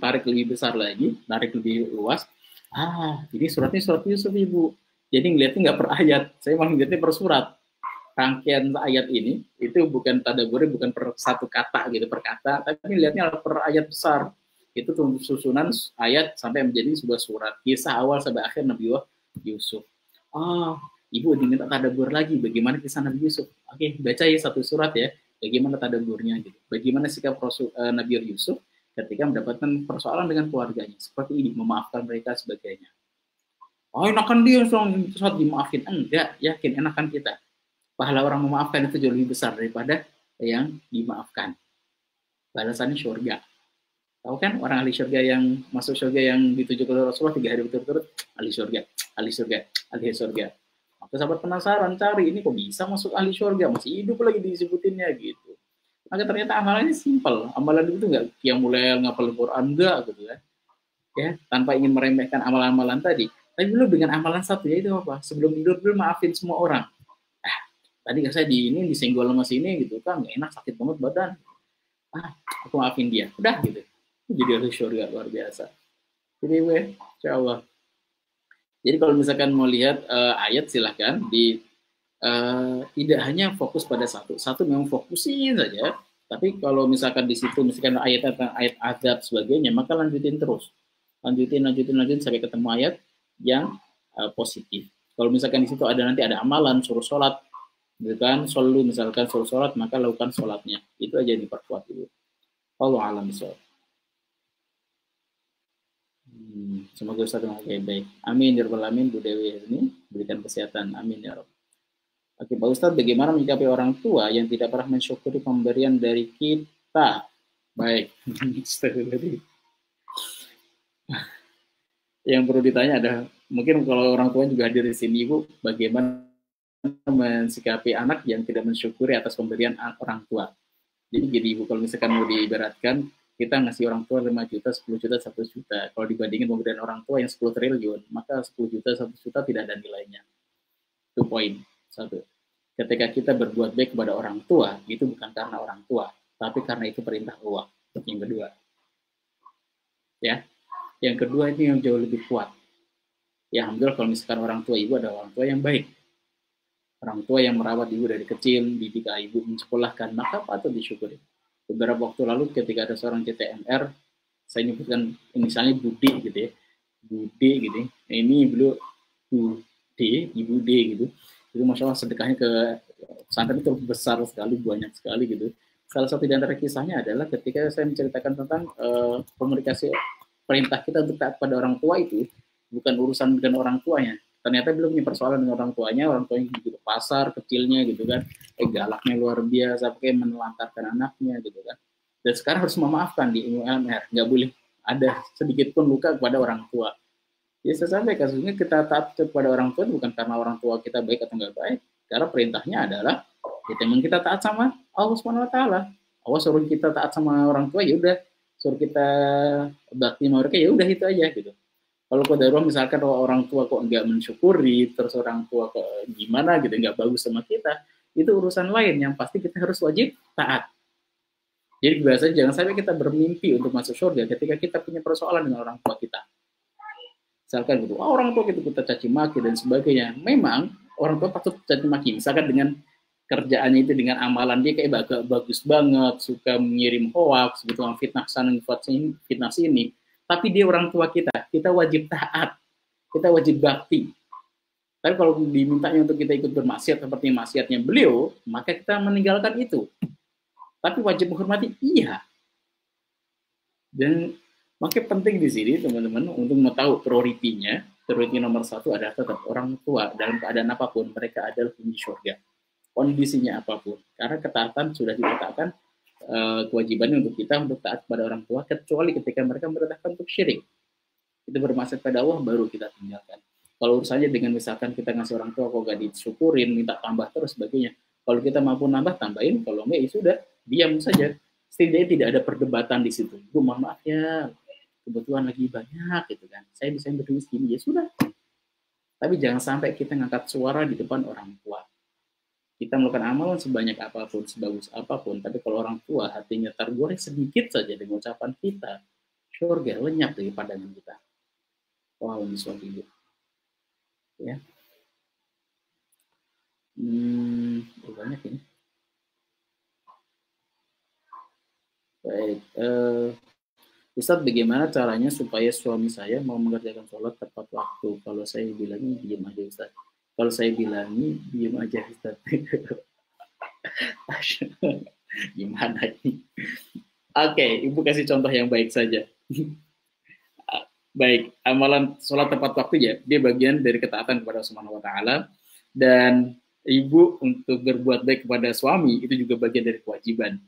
tarik lebih besar lagi, tarik lebih luas. Ini suratnya surat Yusuf Ibu. Jadi ngeliatnya nggak per ayat, saya malah ngeliatnya per surat. Rangkaian ayat ini itu bukan tadabburi, bukan per satu kata gitu per kata, tapi lihatnya per ayat besar. Itu susunan ayat sampai menjadi sebuah surat, kisah awal sampai akhir Nabi Yusuf. Ibu diminta tadabbur lagi bagaimana kisah Nabi Yusuf. Oke, baca ya satu surat ya, bagaimana tadabburnya gitu. Bagaimana sikap Nabi Yusuf ketika mendapatkan persoalan dengan keluarganya. Seperti ini, memaafkan mereka sebagainya. Enakan dia saat dimaafin. Enggak, yakin enakan kita. Pahala orang memaafkan itu jauh lebih besar daripada yang dimaafkan. Balasannya surga. Tahu kan orang ahli surga yang masuk surga yang dituju oleh Rasulullah 3 hari berturut-turut, ahli surga. Maka sahabat penasaran, cari ini kok bisa masuk ahli surga, masih hidup lagi disebutinnya gitu. Maka ternyata amalannya simpel, amalan itu nggak yang mulai ngapal Quran enggak gitu ya, tanpa ingin meremehkan amalan-amalan tadi. Tapi belum dengan amalan satu yaitu apa? Sebelum tidur dulu maafin semua orang. Tadi saya disenggol sama sini gitu kan, nggak enak, sakit banget badan. Aku maafin dia, udah gitu. Jadi ahli surga luar biasa. Jadi insya Allah. Jadi kalau misalkan mau lihat ayat silahkan tidak hanya fokus pada satu memang fokusin saja. Tapi kalau misalkan di situ misalkan ayat azab sebagainya, maka lanjutin terus, lanjutin sampai ketemu ayat yang positif. Kalau misalkan di situ nanti ada amalan suruh sholat, gitu kan, misalkan suruh sholat, maka lakukan sholatnya. Itu aja yang diperkuat dulu. Allah alam bisawab. Semoga Ustaz baik. Amin ya rabbal alamin. Bu Dewi ini berikan kesehatan. Amin ya rabbal. Oke, Pak Ustadz, bagaimana menyikapi orang tua yang tidak pernah mensyukuri pemberian dari kita? Baik. Yang perlu ditanya ada, mungkin kalau orang tua juga hadir di sini, Ibu, bagaimana mensikapi anak yang tidak mensyukuri atas pemberian orang tua? Jadi gini, Ibu, kalau misalkan mau diibaratkan, kita ngasih orang tua 5 juta, 10 juta, 1 juta. Kalau dibandingin pemberian orang tua yang 10 triliun, maka 10 juta, 1 juta tidak ada nilainya. Itu poin. Satu, ketika kita berbuat baik kepada orang tua, itu bukan karena orang tua, tapi karena itu perintah Allah. Yang kedua, ya, yang kedua ini yang jauh lebih kuat. Ya alhamdulillah kalau misalkan orang tua ibu ada orang tua yang baik, orang tua yang merawat ibu dari kecil, didik ibu, mensekolahkan, maka patut disyukuri. Beberapa waktu lalu ketika ada seorang CTMR, saya nyebutkan misalnya Budi gitu ya, Budi gitu ya. Nah, ini beliau Bude, Ibu D gitu. Itu masya Allah sedekahnya ke pesantren itu besar sekali, banyak sekali gitu. Salah satu di antara kisahnya adalah ketika saya menceritakan tentang komunikasi perintah kita untuk taat pada orang tua itu bukan urusan dengan orang tuanya. Ternyata belum punya persoalan dengan orang tuanya gitu ke pasar kecilnya gitu kan, galaknya luar biasa, pakai menelantarkan anaknya gitu kan. Dan sekarang harus memaafkan di UMR, nggak boleh ada sedikit pun luka kepada orang tua. Ya saya sampaikan, kasusnya kita taat kepada orang tua bukan karena orang tua kita baik atau nggak baik, karena perintahnya adalah kita memang kita taat sama Allah Subhanahu Wa Taala. Allah suruh kita taat sama orang tua, ya udah. Suruh kita bakti sama mereka, ya udah itu aja gitu. Kalau kodarullah misalkan orang tua kok nggak mensyukuri, terus orang tua kok gimana gitu, nggak bagus sama kita, itu urusan lain. Yang pasti kita harus wajib taat. Jadi biasanya jangan sampai kita bermimpi untuk masuk surga ketika kita punya persoalan dengan orang tua kita. Misalkan gitu, orang tua kita caci maki dan sebagainya. Memang orang tua patut caci maki. Misalkan dengan kerjaannya itu, dengan amalan dia kayak bagus banget, suka mengirim hoax, gitu, fitnah sana, fitnah sini. Tapi dia orang tua kita wajib taat, kita wajib bakti. Tapi kalau dimintanya untuk kita ikut bermaksiat seperti maksiatnya beliau, maka kita meninggalkan itu. Tapi wajib menghormati, iya. Dan makanya penting di sini teman-teman untuk mengetahui prioritinya. Prioriti nomor satu adalah tetap orang tua dalam keadaan apapun, mereka adalah penghuni surga. Kondisinya apapun. Karena ketaatan sudah diletakkan kewajibannya untuk kita untuk taat pada orang tua, kecuali ketika mereka merendahkan untuk syirik. Itu bermaksud pada Allah, baru kita tinggalkan. Kalau urusannya dengan misalkan kita ngasih orang tua kok gak disyukurin, minta tambah terus sebagainya. Kalau kita mampu nambah, tambahin. Kalau enggak, ya sudah, diam saja. Setidaknya tidak ada perdebatan di situ. Bu, mohon maaf ya, kebutuhan lagi banyak gitu kan. Saya bisa berdiri segini, ya sudah. Tapi jangan sampai kita ngangkat suara di depan orang tua. Kita melakukan amalan sebanyak apapun, sebagus apapun, tapi kalau orang tua hatinya tergores sedikit saja dengan ucapan kita, surga lenyap dari pandangan kita. Wah, ini suatu ibu. Ya. Banyak ini. Baik. Ustadz, bagaimana caranya supaya suami saya mau mengerjakan sholat tepat waktu? Kalau saya bilangnya diam aja Ustadz. Kalau saya bilangnya diam aja Ustadz. Gimana ini? Oke, Ibu kasih contoh yang baik saja. Baik, amalan sholat tepat waktu ya, dia bagian dari ketaatan kepada Allah Subhanahu Wa Taala, dan Ibu untuk berbuat baik kepada suami itu juga bagian dari kewajiban.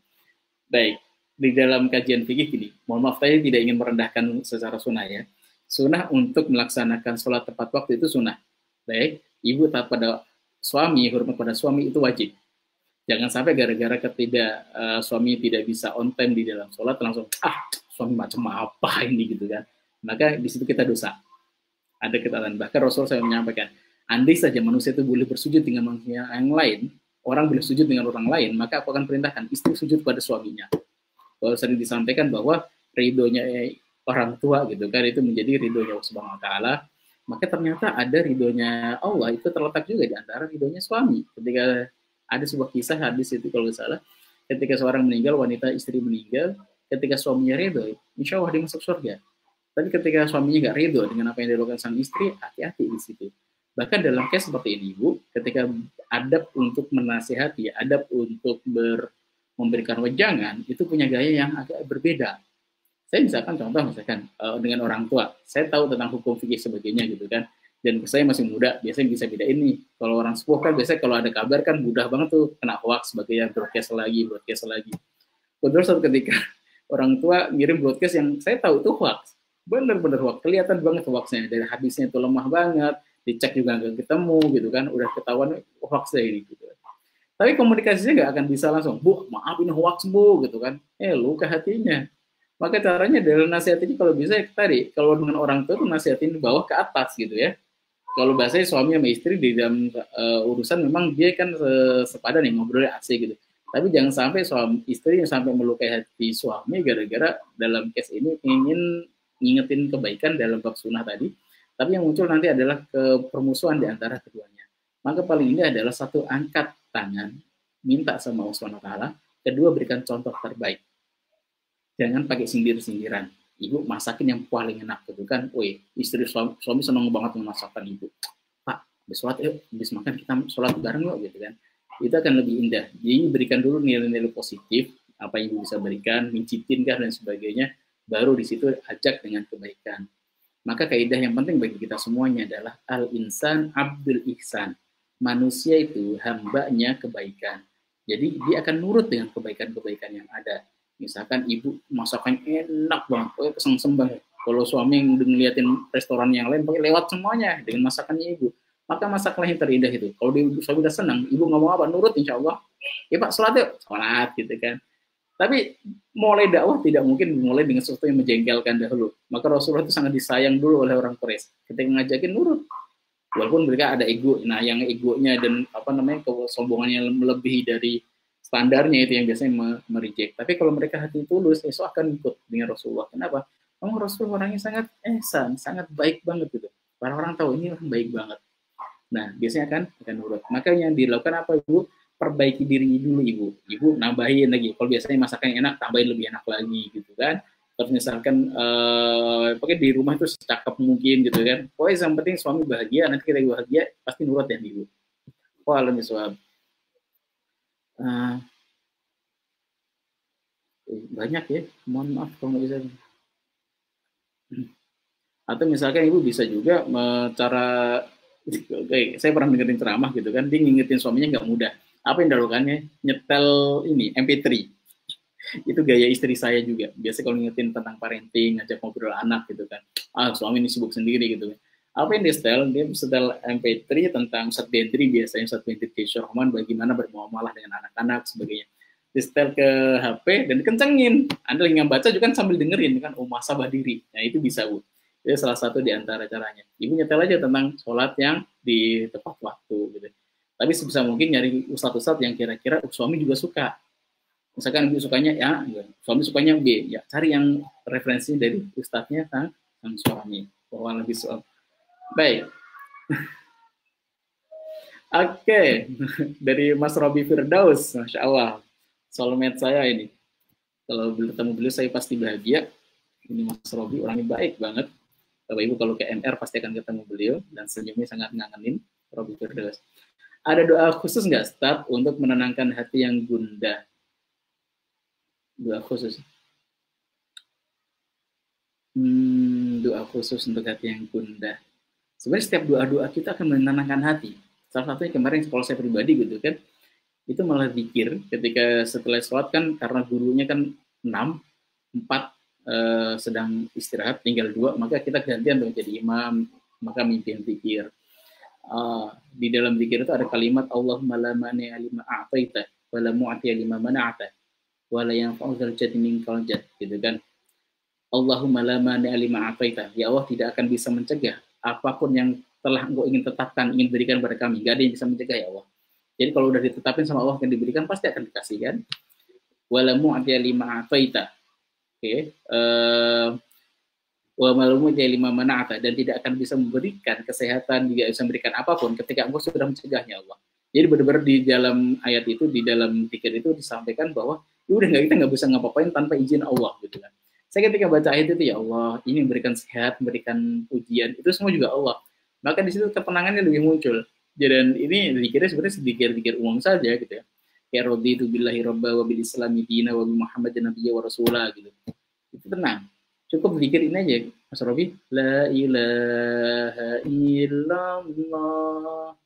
Baik, di dalam kajian fikih gini, mohon maaf saya tidak ingin merendahkan secara sunnah ya. Sunnah untuk melaksanakan sholat tepat waktu itu sunnah. Baik, ibu taat pada suami, hormat pada suami itu wajib. Jangan sampai gara-gara suami tidak bisa on time di dalam sholat langsung suami macam apa ini gitu kan. Maka di situ kita dosa. Ada ketaatan. Bahkan Rasul saya menyampaikan, andai saja manusia itu boleh bersujud dengan manusia yang lain, orang boleh sujud dengan orang lain, maka aku akan perintahkan istri sujud pada suaminya. Kalau sering disampaikan bahwa ridhonya orang tua gitu kan itu menjadi ridhonya Allah Subhanahu Wa Taala, maka ternyata ada ridhonya Allah itu terletak juga di antara ridhonya suami. Ketika ada sebuah kisah hadis itu kalau salah, ketika seorang meninggal, wanita istri meninggal, ketika suaminya ridho, insya Allah dia masuk surga. Tapi ketika suaminya nggak ridho dengan apa yang dilakukan sang istri, hati-hati di situ. Bahkan dalam case seperti ini, Bu, ketika adab untuk menasihati, adab untuk memberikan wejangan, itu punya gaya yang agak berbeda. Saya misalkan dengan orang tua, saya tahu tentang hukum fikih sebagainya gitu kan, dan saya masih muda, biasanya bisa beda ini. Kalau orang sepuh kan biasanya kalau ada kabar kan mudah banget tuh kena hoax sebagainya, broadcast lagi. Kemudian suatu ketika orang tua ngirim broadcast yang saya tahu itu hoax, bener-bener hoax, kelihatan banget hoaxnya, dari hadisnya itu lemah banget, dicek juga nggak ketemu gitu kan, udah ketahuan hoaxnya ini gitu. Tapi komunikasinya nggak akan bisa langsung, Bu, maaf ini hoax Bu, gitu kan. Luka hatinya. Maka caranya dalam nasihat ini kalau bisa tadi, kalau dengan orang tua itu nasihatin bawah ke atas gitu ya. Kalau bahasanya suami sama istri di dalam urusan memang dia kan sepadan nih ngobrolnya asik gitu. Tapi jangan sampai suami istri yang sampai melukai hati suami gara-gara dalam case ini ingin ngingetin kebaikan dalam bab sunnah tadi. Tapi yang muncul nanti adalah permusuhan di antara keduanya. Maka paling ini adalah satu, angkat tangan, minta sama Allah SWT. Kedua, berikan contoh terbaik. Jangan pakai sindir-sindiran. Ibu masakin yang paling enak gitu kan. Woi, istri suami senang banget memasakkan ibu. Pak, habis sholat yuk, habis makan kita sholat bareng yuk gitu kan. Itu akan lebih indah. Jadi berikan dulu nilai-nilai positif, apa yang ibu bisa berikan, mincitin kan dan sebagainya. Baru di situ ajak dengan kebaikan. Maka kaidah yang penting bagi kita semuanya adalah al-insan abdul ihsan. Manusia itu hambanya kebaikan. Jadi dia akan nurut dengan kebaikan-kebaikan yang ada. Misalkan ibu masakan enak banget, pokoknya kesengsem banget. Kalau suami yang ngeliatin restoran yang lain, pokoknya lewat semuanya dengan masakannya ibu. Maka masakanlah yang terindah itu. Kalau suami udah senang, ibu ngomong apa, nurut insya Allah. Ya Pak, sholat yuk. Sholat gitu kan. Tapi mulai dakwah tidak mungkin mulai dengan sesuatu yang menjengkelkan dahulu. Maka Rasulullah itu sangat disayang dulu oleh orang Quraisy. Ketika ngajakin nurut, walaupun mereka ada ego. Nah, yang egonya dan kesombongannya melebihi dari standarnya itu yang biasanya mereject. Tapi kalau mereka hati tulus, esok akan ikut dengan Rasulullah. Kenapa? Rasulullah orangnya sangat ihsan, sangat baik banget gitu. Para orang tahu ini orang baik banget. Nah, biasanya akan nurut. Maka yang dilakukan apa, Ibu? Perbaiki diri dulu, Ibu nambahin lagi. Kalau biasanya masakan enak, tambahin lebih enak lagi gitu kan. Terus misalkan pokoknya di rumah itu secakep mungkin gitu kan. Pokoknya yang penting suami bahagia, nanti kita bahagia pasti nurut ya Ibu. Wa'alaikum salam. Banyak ya, mohon maaf kalau nggak bisa. Atau misalkan ibu bisa juga cara, saya pernah dengerin ceramah gitu kan, dia ngingetin suaminya nggak mudah. Apa yang dilakukannya? Nyetel ini MP3. Itu gaya istri saya juga. Biasa kalau ngingetin tentang parenting, ngajak ngobrol anak gitu kan. Suami ini sibuk sendiri gitu kan. Apa yang dia setel MP3 tentang Ustaz Bedri, biasanya Ustaz Bedri Keisha Rahman, bagaimana bermuamalah dengan anak-anak sebagainya. Di setel ke HP dan dikencengin. Anda lagi baca juga kan sambil dengerin kan, muhasabah diri. Nah itu bisa Bu. Itu salah satu di antara caranya. Ibu nyetel aja tentang sholat yang di tepat waktu gitu. Tapi sebisa mungkin nyari ustadz-ustadz yang kira-kira suami juga suka. Misalkan ibu sukanya A, ya, suami sukanya B, ya cari yang referensi dari ustadznya sang suami. Bahwa lebih soal. Baik. Oke. Dari Mas Robi Firdaus, Masya Allah. Soulmate saya ini. Kalau bertemu beliau saya pasti bahagia. Ini Mas Robi orangnya baik banget. Bapak Ibu kalau ke MR pasti akan ketemu beliau dan senyumnya sangat ngangenin. Robi Firdaus. Ada doa khusus nggak, Ustaz, untuk menenangkan hati yang gundah? Doa khusus. Doa khusus untuk hati yang gundah. Sebenarnya setiap doa-doa kita akan menenangkan hati. Salah satunya kemarin kalau saya pribadi gitu kan, itu malah zikir ketika setelah sholat kan, karena gurunya kan 6, 4 sedang istirahat, tinggal 2, maka kita gantian untuk jadi imam, maka mimpin zikir. Di dalam zikir itu ada kalimat Allahumma la mani'a lima a'taita wa la mu'tiya lima mana'ata wa la yanfa'u dzal jaddi minkal jadd, gitu kan. Allahumma la mani'a lima a'taita, ya Allah tidak akan bisa mencegah apapun yang telah Engkau ingin tetapkan, ingin berikan kepada kami, gak ada yang bisa mencegah ya Allah. Jadi kalau udah ditetapin sama Allah yang diberikan pasti akan dikasihkan. Walamu atiya lima ataita. Oke. Wa malumu atiya lima mana'ata, dan tidak akan bisa memberikan kesehatan, tidak bisa memberikan apapun ketika Engkau sudah mencegahnya Allah. Jadi benar-benar di dalam ayat itu, di dalam zikir itu disampaikan bahwa udah kita nggak bisa ngapain tanpa izin Allah gitu kan. Saya ketika baca ayat itu, ya Allah, ini memberikan sehat, memberikan pujian, itu semua juga Allah. Maka di situ ketenangannya lebih muncul. Dan ini dikira sebenarnya sedikit-sedikit umum saja gitu ya. Ya raditu billahi robba wa bil islami dina wa bi Muhammadin nabiyya wa rasulah gitu. Itu tenang. Cukup zikir ini aja, Mas Robi. La ilaha illallah.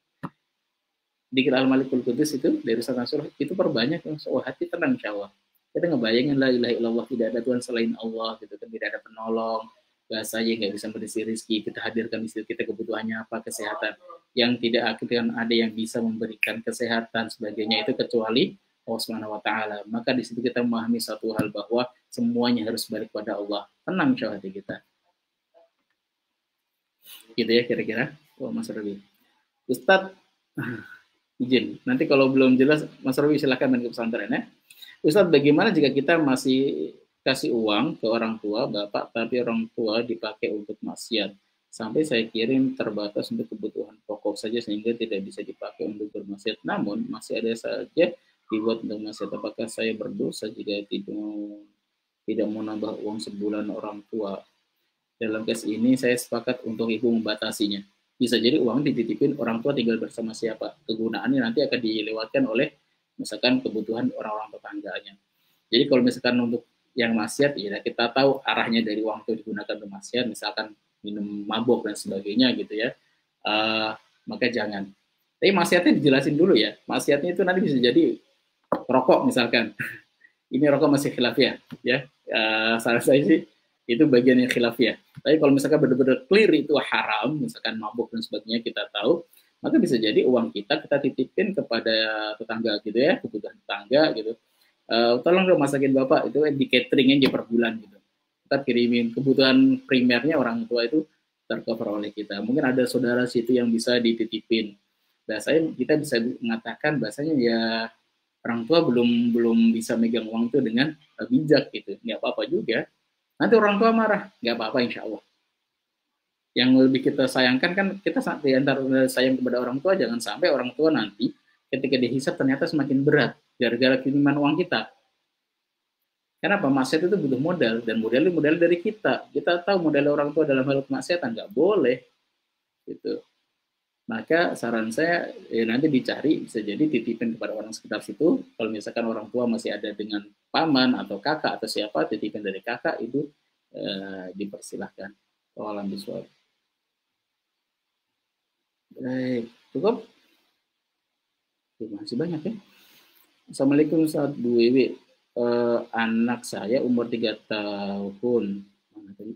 Zikir al-malikul qudus itu dari Ustaz Nasrullah itu perbanyak, hati tenang insyaallah. Kita ngebayangin la ilaha illallah, tidak ada Tuhan selain Allah gitu kan, tidak ada penolong, bahasanya nggak bisa berisi rezeki, kita hadirkan di situ kita kebutuhannya apa, kesehatan, yang tidak akan ada yang bisa memberikan kesehatan sebagainya itu kecuali Allah Subhanahu wa taala. Maka di situ kita memahami satu hal bahwa semuanya harus balik pada Allah. Tenang insya hati kita. Gitu ya kira-kira. Mas Robi. Ustadz izin. Nanti kalau belum jelas Mas Robi silakan main ke pesantren ya. Ustadz, bagaimana jika kita masih kasih uang ke orang tua, bapak, tapi orang tua dipakai untuk maksiat? sampai saya kirim terbatas untuk kebutuhan pokok saja sehingga tidak bisa dipakai untuk bermaksiat. Namun masih ada saja dibuat untuk maksiat. Apakah saya berdosa jika tidak mau nambah uang sebulan orang tua? Dalam case ini saya sepakat untuk ibu membatasinya. Bisa jadi uang dititipin orang tua tinggal bersama siapa. Kegunaannya nanti akan dilewatkan oleh misalkan kebutuhan orang-orang tetangganya. Jadi kalau misalkan untuk yang maksiat, ya kita tahu arahnya dari uang itu digunakan untuk maksiat, misalkan minum mabok dan sebagainya gitu ya, maka jangan. Tapi maksiatnya dijelasin dulu ya. Maksiatnya itu nanti bisa jadi rokok misalkan. Ini rokok masih khilafiyah ya. Saran saya sih itu bagian yang khilafiyah. Tapi kalau misalkan benar-benar clear itu haram, misalkan mabuk dan sebagainya kita tahu, maka bisa jadi uang kita titipin kepada tetangga gitu ya, kebutuhan tetangga gitu. Tolong dong masakin bapak itu di catering aja per bulan gitu. Kita kirimin kebutuhan primernya orang tua itu tercover oleh kita. Mungkin ada saudara situ yang bisa dititipin. Bahasanya kita bisa mengatakan bahasanya ya orang tua belum bisa megang uang itu dengan bijak gitu. Nggak apa-apa juga. Nanti orang tua marah, nggak apa-apa insya Allah. Yang lebih kita sayangkan kan kita di antara sayang kepada orang tua, jangan sampai orang tua nanti ketika dihisap ternyata semakin berat gara-gara kiriman uang kita. Kenapa? Maksiat itu butuh modal dan modal dari kita. Kita tahu modal orang tua dalam hal kemaksiatan nggak boleh gitu. Maka saran saya nanti dicari bisa jadi titipin kepada orang sekitar situ. Kalau misalkan orang tua masih ada dengan paman atau kakak atau siapa, titipin dari kakak itu dipersilahkan. Alam biswab. Baik, cukup? Masih banyak ya. Assalamualaikum Ustaz Bu Wiwi. Anak saya umur 3 tahun. Mana tadi?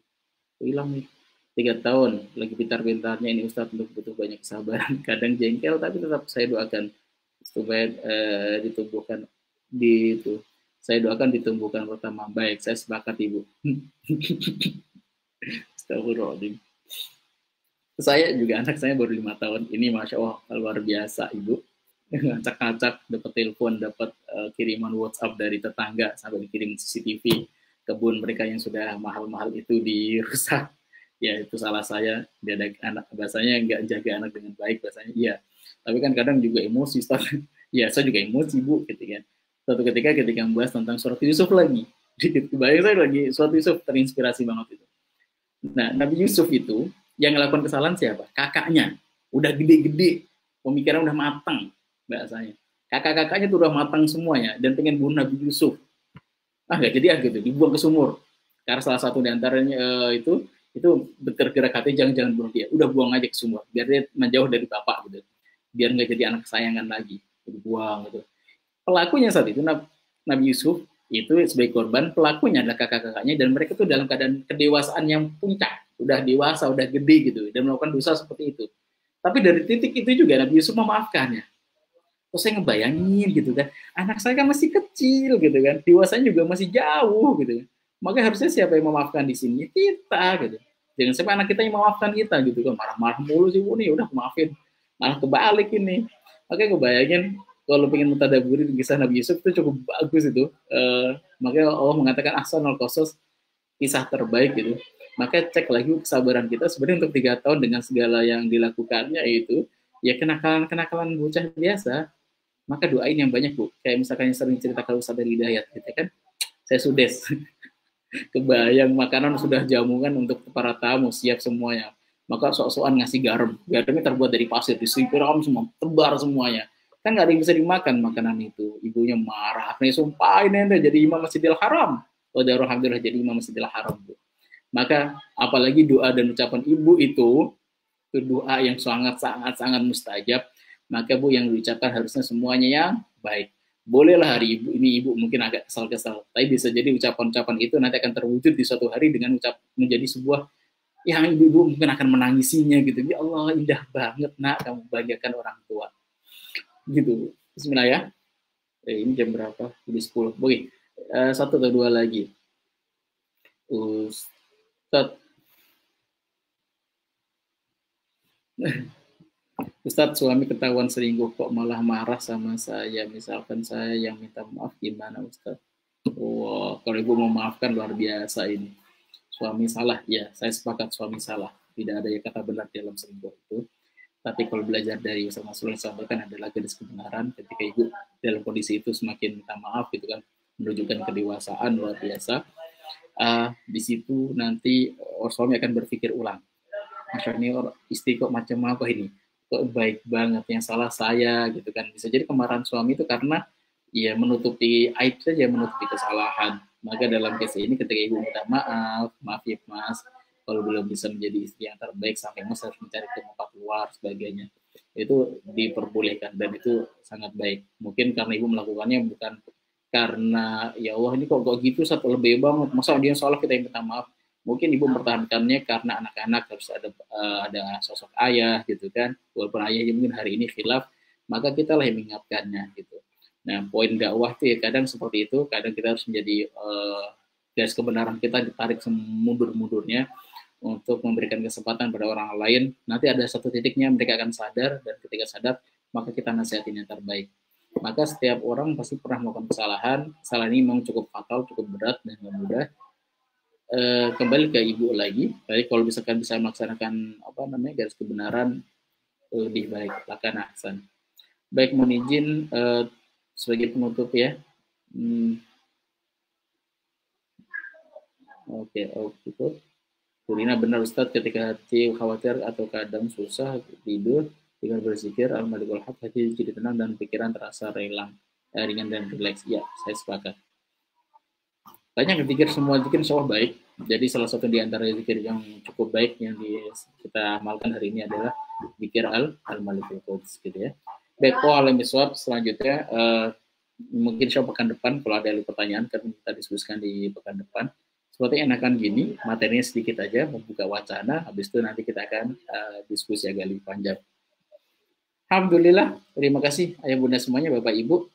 Hilang nih. 3 tahun. Lagi pintar-pintarnya ini Ustaz untuk butuh banyak kesabaran. Kadang jengkel tapi tetap saya doakan supaya ditumbuhkan di itu. Saya doakan ditumbuhkan pertama. Baik, saya sepakat Ibu. Astagfirullahaladzim. Saya juga anak saya baru 5 tahun. Ini Masya Allah luar biasa Ibu. Ngacak-ngacak, dapat telepon, dapat kiriman WhatsApp dari tetangga, sampai dikirim CCTV kebun mereka yang sudah mahal-mahal itu dirusak. Ya itu salah saya, dia ada anak, bahasanya nggak jaga anak dengan baik, bahasanya iya. Tapi kan kadang juga emosi, ya saya juga emosi Bu, gitu kan. Suatu ketika membahas tentang surat Yusuf lagi, kebayang saya lagi surat Yusuf, terinspirasi banget itu. Nah Nabi Yusuf itu yang melakukan kesalahan siapa? Kakaknya, udah gede-gede, pemikiran udah matang bahasanya. Kakak-kakaknya tuh udah matang semuanya dan pengen bunuh Nabi Yusuf. Nggak jadi gitu, dibuang ke sumur. Karena salah satu di antaranya itu bergerak hati jangan bunuh dia. Udah buang aja ke sumur biar dia menjauh dari bapak gitu. Biar nggak jadi anak kesayangan lagi. Dibuang gitu. Pelakunya saat itu Nabi Yusuf itu sebagai korban, pelakunya adalah kakak-kakaknya dan mereka tuh dalam keadaan kedewasaan yang puncak, udah dewasa, udah gede gitu dan melakukan dosa seperti itu. Tapi dari titik itu juga Nabi Yusuf memaafkannya. Terus saya ngebayangin gitu kan, anak saya kan masih kecil gitu kan, dewasanya juga masih jauh gitu kan. Maka harusnya siapa yang memaafkan di sini? Kita gitu. Jangan sampai anak kita yang memaafkan kita gitu kan, marah-marah mulu sih Bu nih, udah maafin. Malah kebalik ini. Makanya ngebayangin kalau pengen mentadaburi kisah Nabi Yusuf itu cukup bagus itu. Makanya Allah mengatakan ahsanul qasas, kisah terbaik gitu. Maka cek lagi kesabaran kita sebenarnya untuk 3 tahun dengan segala yang dilakukannya itu ya kenakalan bocah biasa. Maka doain yang banyak Bu. Kayak misalkan yang sering cerita kalau Ustaz dari Hidayat gitu kan. Saya sudes. Kebayang makanan sudah jamukan untuk para tamu, siap semuanya. Maka sok-sokan ngasih garam. Garamnya terbuat dari pasir, disiram semua, tebar semuanya. Kan nggak ada yang bisa dimakan makanan itu. Ibunya marah. Nih sumpahin ente jadi imam Masjidil Haram. Alhamdulillah jadi imam Masjidil Haram Bu. Maka apalagi doa dan ucapan ibu itu doa yang sangat mustajab. Maka Bu yang diucapkan harusnya semuanya yang baik. Bolehlah hari ibu ini ibu mungkin agak kesal-kesal, tapi bisa jadi ucapan-ucapan itu nanti akan terwujud di suatu hari dengan menjadi sebuah yang ibu mungkin akan menangisinya gitu. Ya Allah indah banget nak kamu bahagiakan orang tua. Gitu. Bismillah ya. Ini jam berapa? Udah 10. Oke. Satu atau dua lagi. Ustaz. Ustadz, suami ketahuan selingkuh kok malah marah sama saya. Misalkan saya yang minta maaf, gimana Ustadz? Wow, kalau ibu mau maafkan luar biasa ini. Suami salah, ya saya sepakat suami salah. tidak ada yang kata benar dalam selingkuh itu. Tapi kalau belajar dari Ustaz Masrur yang sampaikan adalah garis kebenaran ketika ibu dalam kondisi itu semakin minta maaf gitu kan, menunjukkan kedewasaan luar biasa. Di situ nanti suami akan berpikir ulang, Masya ini istri kok macam apa ini, kok baik banget, yang salah saya gitu kan. Bisa jadi kemarahan suami itu karena ya menutupi aib saja, menutupi kesalahan. Maka dalam case ini ketika ibu minta maaf, maaf ya mas, kalau belum bisa menjadi istri yang terbaik sampai mas harus mencari tempat luar sebagainya, itu diperbolehkan dan itu sangat baik. Mungkin karena ibu melakukannya bukan karena ya Allah ini kok gitu satu lebih banget, masa dia salah kita yang minta maaf. Mungkin ibu mempertahankannya karena anak-anak harus ada sosok ayah gitu kan, walaupun ayahnya mungkin hari ini khilaf, maka kita lah yang mengingatkannya gitu. Nah, poin dakwah itu ya kadang seperti itu, kadang kita harus menjadi garis kebenaran kita ditarik semundur-mundurnya untuk memberikan kesempatan pada orang lain. Nanti ada satu titiknya mereka akan sadar, dan ketika sadar maka kita nasihatin yang terbaik. Maka setiap orang pasti pernah melakukan kesalahan. Kesalahan ini memang cukup fatal, cukup berat dan gak mudah. Kembali ke ibu lagi. Jadi kalau misalkan bisa melaksanakan garis kebenaran lebih baik. Lakan ahsan. Baik, mohon izin sebagai penutup ya. Oke, itu. Kurina benar Ustadz, ketika hati khawatir atau kadang susah tidur, dengan berzikir al-malikul haq, hati jadi tenang dan pikiran terasa ringan dan rileks. Ya, saya sepakat. Banyak zikir, semua zikir insya Allah baik. Jadi salah satu di antara zikir yang cukup baik yang kita amalkan hari ini adalah zikir al-malikul quds gitu ya. Baik, alam bisawab. Selanjutnya mungkin insya Allah pekan depan kalau ada pertanyaan kan kita diskusikan di pekan depan. Seperti enakan gini, materinya sedikit aja, membuka wacana, habis itu nanti kita akan diskusi agak lebih panjang. Alhamdulillah, terima kasih ayah bunda semuanya, bapak ibu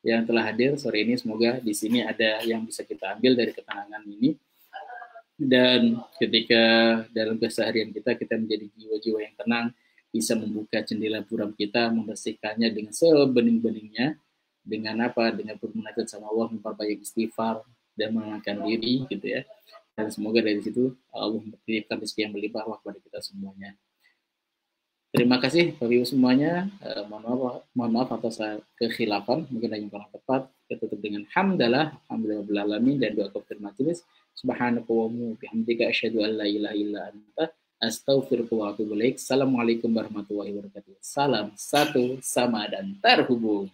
yang telah hadir sore ini. Semoga di sini ada yang bisa kita ambil dari ketenangan ini. Dan ketika dalam keseharian kita menjadi jiwa-jiwa yang tenang, bisa membuka jendela buram kita, membersihkannya dengan sebening-beningnya, dengan apa? Dengan bermunajat sama Allah, memperbanyak istighfar, dan menenangkan diri gitu ya. Dan semoga dari situ Allah memberikan rezeki yang berlimpah kepada kita semuanya. Terima kasih Bapak Ibu semuanya. Mohon maaf atas kekhilafan, mungkin ada yang kurang tepat. Kita tutup dengan hamdalah, alhamdulillah alamin, dan doa kafir majelis. Subhanaka wa bihamdika asyhadu an la ilaha illa anta astaghfiruka wa atubu ilaik. Assalamualaikum warahmatullahi wabarakatuh. Salam satu sama dan terhubung.